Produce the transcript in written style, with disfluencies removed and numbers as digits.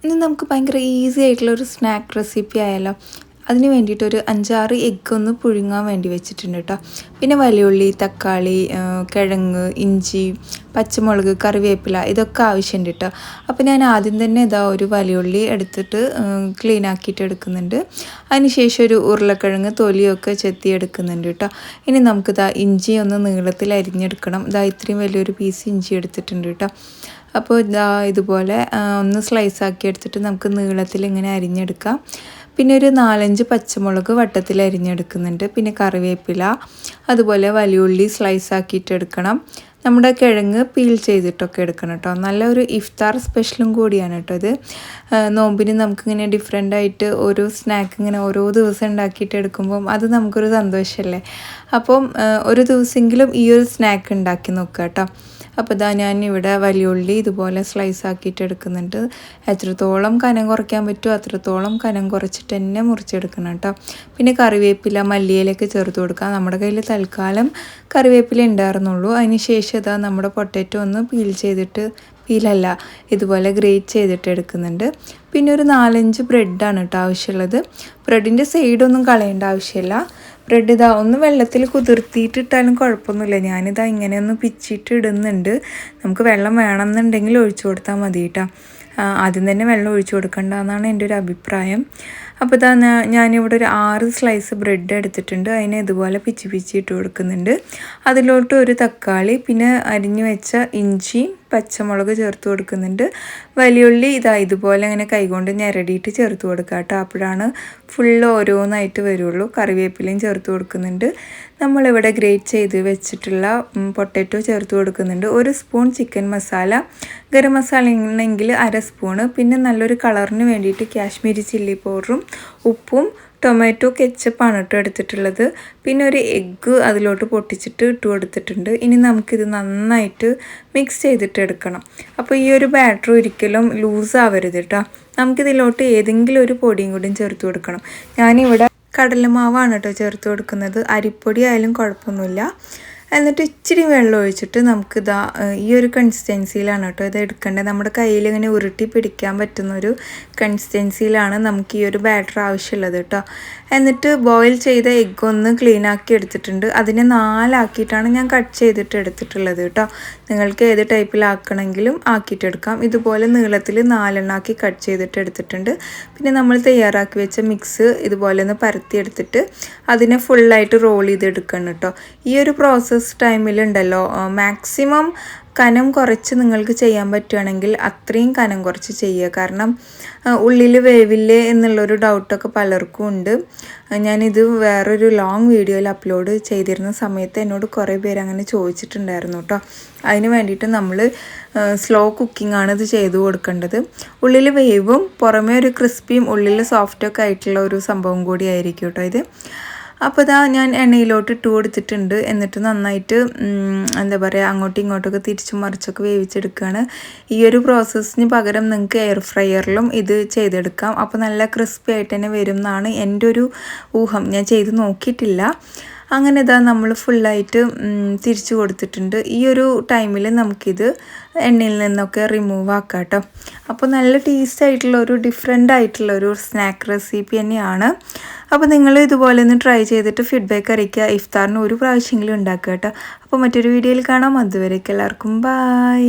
ഇനി നമുക്ക് ഭയങ്കര ഈസി ആയിട്ടുള്ള ഒരു സ്നാക്ക് റെസിപ്പി ആയാലോ. അതിന് വേണ്ടിയിട്ടൊരു 5-6 എഗ്ഗ് ഒന്ന് പുഴുങ്ങാൻ വേണ്ടി വെച്ചിട്ടുണ്ട് കേട്ടോ. പിന്നെ വലിയുള്ളി, തക്കാളി, കിഴങ്ങ്, ഇഞ്ചി, പച്ചമുളക്, കറിവേപ്പില ഇതൊക്കെ ആവശ്യമുണ്ട് കേട്ടോ. അപ്പോൾ ഞാൻ ആദ്യം തന്നെ ഇതാ ഒരു വലിയുള്ളി എടുത്തിട്ട് ക്ലീൻ ആക്കിയിട്ട് എടുക്കുന്നുണ്ട്. അതിനുശേഷം ഒരു ഉരുളക്കിഴങ്ങ് തൊലിയൊക്കെ ചെത്തി എടുക്കുന്നുണ്ട് കേട്ടോ. ഇനി നമുക്കിതാ ഇഞ്ചി ഒന്ന് നീളത്തിൽ അരിഞ്ഞെടുക്കണം. ഇതാ ഇത്രയും വലിയൊരു പീസ് ഇഞ്ചി എടുത്തിട്ടുണ്ട് കേട്ടോ. അപ്പോൾ ഇതാ ഇതുപോലെ ഒന്ന് സ്ലൈസ് ആക്കി എടുത്തിട്ട് നമുക്ക് നീളത്തിൽ ഇങ്ങനെ അരിഞ്ഞെടുക്കാം. പിന്നെ ഒരു 4-5 പച്ചമുളക് വട്ടത്തിൽ അരിഞ്ഞെടുക്കുന്നുണ്ട്. പിന്നെ കറിവേപ്പില, അതുപോലെ വലിയുള്ളി സ്ലൈസ് ആക്കിയിട്ട് എടുക്കണം. നമ്മുടെ കിഴങ്ങ് പീൽ ചെയ്തിട്ടൊക്കെ എടുക്കണം കേട്ടോ. നല്ലൊരു ഇഫ്താർ സ്പെഷ്യലും കൂടിയാണ് കേട്ടോ ഇത്. നോമ്പിന് നമുക്കിങ്ങനെ ഡിഫറെൻ്റായിട്ട് ഓരോ സ്നാക്ക് ഇങ്ങനെ ഓരോ ദിവസം ഉണ്ടാക്കിയിട്ട് എടുക്കുമ്പം അത് നമുക്കൊരു സന്തോഷമല്ലേ. അപ്പം ഒരു ദിവസമെങ്കിലും ഈ ഒരു സ്നാക്ക് ഉണ്ടാക്കി നോക്കുക കേട്ടോ. അപ്പോൾ ഇതാ ഞാനിവിടെ വലിയുള്ളി ഇതുപോലെ സ്ലൈസ് ആക്കിയിട്ട് എടുക്കുന്നുണ്ട്. എത്രത്തോളം കനം കുറയ്ക്കാൻ പറ്റുമോ അത്രത്തോളം കനം കുറച്ചിട്ട് തന്നെ മുറിച്ചെടുക്കണം കേട്ടോ. പിന്നെ കറിവേപ്പില, മല്ലിയിലൊക്കെ ചേർത്ത് കൊടുക്കാം. നമ്മുടെ കയ്യിൽ തൽക്കാലം കറിവേപ്പില ഉണ്ടായിരുന്നുള്ളൂ. അതിന് ശേഷം ഇതാ നമ്മുടെ പൊട്ടാറ്റോ ഒന്ന് പീലല്ല ഇതുപോലെ ഗ്രേറ്റ് ചെയ്തിട്ട് എടുക്കുന്നുണ്ട്. പിന്നെ ഒരു 4-5 ബ്രെഡാണ് കേട്ടോ ആവശ്യമുള്ളത്. ബ്രെഡിൻ്റെ സൈഡൊന്നും കളയേണ്ട ആവശ്യമില്ല. ബ്രെഡ് ഇതാ ഒന്ന് വെള്ളത്തിൽ കുതിർത്തിയിട്ടിട്ടാലും കുഴപ്പമൊന്നുമില്ല. ഞാനിതാ ഇങ്ങനെ ഒന്ന് പിച്ചിട്ട് ഇടുന്നുണ്ട്. നമുക്ക് വെള്ളം വേണമെന്നുണ്ടെങ്കിൽ ഒഴിച്ചു കൊടുത്താൽ മതി കേട്ടോ. ആദ്യം തന്നെ വെള്ളം ഒഴിച്ചു കൊടുക്കണ്ട എന്നാണ് എൻ്റെ ഒരു അഭിപ്രായം. അപ്പോൾ ഇതാ ഞാനിവിടെ ഒരു 6 സ്ലൈസ് ബ്രെഡ് എടുത്തിട്ടുണ്ട്. അതിനെ ഇതുപോലെ പിച്ചി ഇട്ട് കൊടുക്കുന്നുണ്ട്. അതിലോട്ട് ഒരു തക്കാളി, പിന്നെ അരിഞ്ഞു വെച്ച ഇഞ്ചിയും പച്ചമുളക് ചേർത്ത് കൊടുക്കുന്നുണ്ട്. വലിയുള്ളി ഇതുപോലെ ഇങ്ങനെ കൈകൊണ്ട് ഞെരടിയിട്ട് ചേർത്ത് കൊടുക്കുക കേട്ടോ. അപ്പോഴാണ് ഫുള്ള് ഓരോന്നായിട്ട് വരുള്ളൂ. കറിവേപ്പിലയും ചേർത്ത് കൊടുക്കുന്നുണ്ട്. നമ്മളിവിടെ ഗ്രേറ്റ് ചെയ്ത് വെച്ചിട്ടുള്ള പൊട്ടാറ്റോ ചേർത്ത് കൊടുക്കുന്നുണ്ട്. 1 സ്പൂൺ ചിക്കൻ മസാല, ഗരം മസാല ഉണ്ടെങ്കിൽ 1/2 സ്പൂണ്, പിന്നെ നല്ലൊരു കളറിന് വേണ്ടിയിട്ട് കാശ്മീരി ചില്ലി പൗഡറും ഉപ്പും ടൊമാറ്റോ കെച്ചപ്പാണ് കേട്ടോ എടുത്തിട്ടുള്ളത്. പിന്നെ ഒരു എഗ്ഗ് അതിലോട്ട് പൊട്ടിച്ചിട്ട് ഇട്ട് കൊടുത്തിട്ടുണ്ട്. ഇനി നമുക്കിത് നന്നായിട്ട് മിക്സ് ചെയ്തിട്ട് എടുക്കണം. അപ്പോൾ ഈ ഒരു ബാറ്റർ ഒരിക്കലും ലൂസ് ആവരുത് കേട്ടോ. നമുക്കിതിലോട്ട് ഏതെങ്കിലും ഒരു പൊടിയും കൂടിയും ചേർത്ത് കൊടുക്കണം. ഞാനിവിടെ കടലമാവാണ് കേട്ടോ ചേർത്ത് കൊടുക്കുന്നത്. അരിപ്പൊടി ആയാലും കുഴപ്പമൊന്നുമില്ല. എന്നിട്ട് ഇച്ചിരി വെള്ളം ഒഴിച്ചിട്ട് നമുക്കിതാ ഈ ഒരു കൺസിസ്റ്റൻസിയിലാണ് കേട്ടോ ഇത് എടുക്കേണ്ടത്. നമ്മുടെ കയ്യിൽ ഇങ്ങനെ ഉരുട്ടി പിടിക്കാൻ പറ്റുന്നൊരു കൺസിസ്റ്റൻസിയിലാണ് നമുക്ക് ഈ ഒരു ബാറ്റർ ആവശ്യമുള്ളത് കേട്ടോ. എന്നിട്ട് ബോയിൽ ചെയ്ത എഗ്ഗ് ഒന്ന് ക്ലീൻ ആക്കി എടുത്തിട്ടുണ്ട്. അതിനെ 4 ആക്കിയിട്ടാണ് ഞാൻ കട്ട് ചെയ്തിട്ട് എടുത്തിട്ടുള്ളത് കേട്ടോ. നിങ്ങൾക്ക് ഏത് ടൈപ്പിലാക്കണമെങ്കിലും ആക്കിയിട്ടെടുക്കാം. ഇതുപോലെ നീളത്തിൽ 4 എണ്ണാക്കി കട്ട് ചെയ്തിട്ട് എടുത്തിട്ടുണ്ട്. പിന്നെ നമ്മൾ തയ്യാറാക്കി വെച്ച മിക്സ് ഇതുപോലെ ഒന്ന് പരത്തിയെടുത്തിട്ട് അതിനെ ഫുള്ളായിട്ട് റോൾ ചെയ്തെടുക്കണം കേട്ടോ. ഈ ഒരു പ്രോസസ്സ് ടൈമിലുണ്ടല്ലോ മാക്സിമം കനം കുറച്ച് നിങ്ങൾക്ക് ചെയ്യാൻ പറ്റുകയാണെങ്കിൽ അത്രയും കനം കുറച്ച് ചെയ്യുക. കാരണം ഉള്ളിൽ വേവില്ലേ എന്നുള്ളൊരു ഡൗട്ടൊക്കെ പലർക്കും ഉണ്ട്. ഞാനിത് വേറൊരു ലോങ് വീഡിയോയിൽ അപ്ലോഡ് ചെയ്തിരുന്ന സമയത്ത് എന്നോട് കുറേ പേര് അങ്ങനെ ചോദിച്ചിട്ടുണ്ടായിരുന്നു കേട്ടോ. അതിന് വേണ്ടിയിട്ട് നമ്മൾ സ്ലോ കുക്കിംഗ് ആണ് ഇത് ചെയ്ത് കൊടുക്കേണ്ടത്. ഉള്ളിൽ വേവും പുറമേ ഒരു ക്രിസ്പിയും ഉള്ളിൽ സോഫ്റ്റൊക്കെ ആയിട്ടുള്ള ഒരു സംഭവം കൂടി ആയിരിക്കും കേട്ടോ ഇത്. അപ്പോൾ ഇതാ ഞാൻ എണ്ണയിലോട്ട് ഇട്ട് കൊടുത്തിട്ടുണ്ട്. എന്നിട്ട് നന്നായിട്ട് എന്താ പറയുക അങ്ങോട്ടും ഇങ്ങോട്ടൊക്കെ തിരിച്ചും മറിച്ചൊക്കെ വേവിച്ചെടുക്കുകയാണ്. ഈ ഒരു പ്രോസസ്സിന് പകരം നിങ്ങൾക്ക് എയർ ഫ്രയറിലും ഇത് ചെയ്തെടുക്കാം. അപ്പോൾ നല്ല ക്രിസ്പി ആയിട്ട് തന്നെ വരും എന്നാണ് എൻ്റെ ഒരു ഊഹം. ഞാൻ ചെയ്ത് നോക്കിയിട്ടില്ല. അങ്ങനെ ഇതാ നമ്മൾ ഫുള്ളായിട്ട് തിരിച്ചു കൊടുത്തിട്ടുണ്ട്. ഈ ഒരു ടൈമിൽ നമുക്കിത് എണ്ണയിൽ നിന്നൊക്കെ റിമൂവ് ആക്കാം കേട്ടോ. അപ്പോൾ നല്ല ടേസ്റ്റ് ആയിട്ടുള്ള ഒരു ഡിഫറെൻ്റ് ആയിട്ടുള്ള ഒരു സ്നാക്ക് റെസിപ്പി തന്നെയാണ്. അപ്പോൾ നിങ്ങൾ ഇതുപോലെ ഒന്ന് ട്രൈ ചെയ്തിട്ട് ഫീഡ്ബാക്ക് അറിയിക്കുക. ഇഫ്താറിന് ഒരു പ്രാവശ്യമെങ്കിലും ഉണ്ടാക്കുക കേട്ടോ. അപ്പോൾ മറ്റൊരു വീഡിയോയിൽ കാണാം. അതുവരേക്കും എല്ലാവർക്കും ബൈ.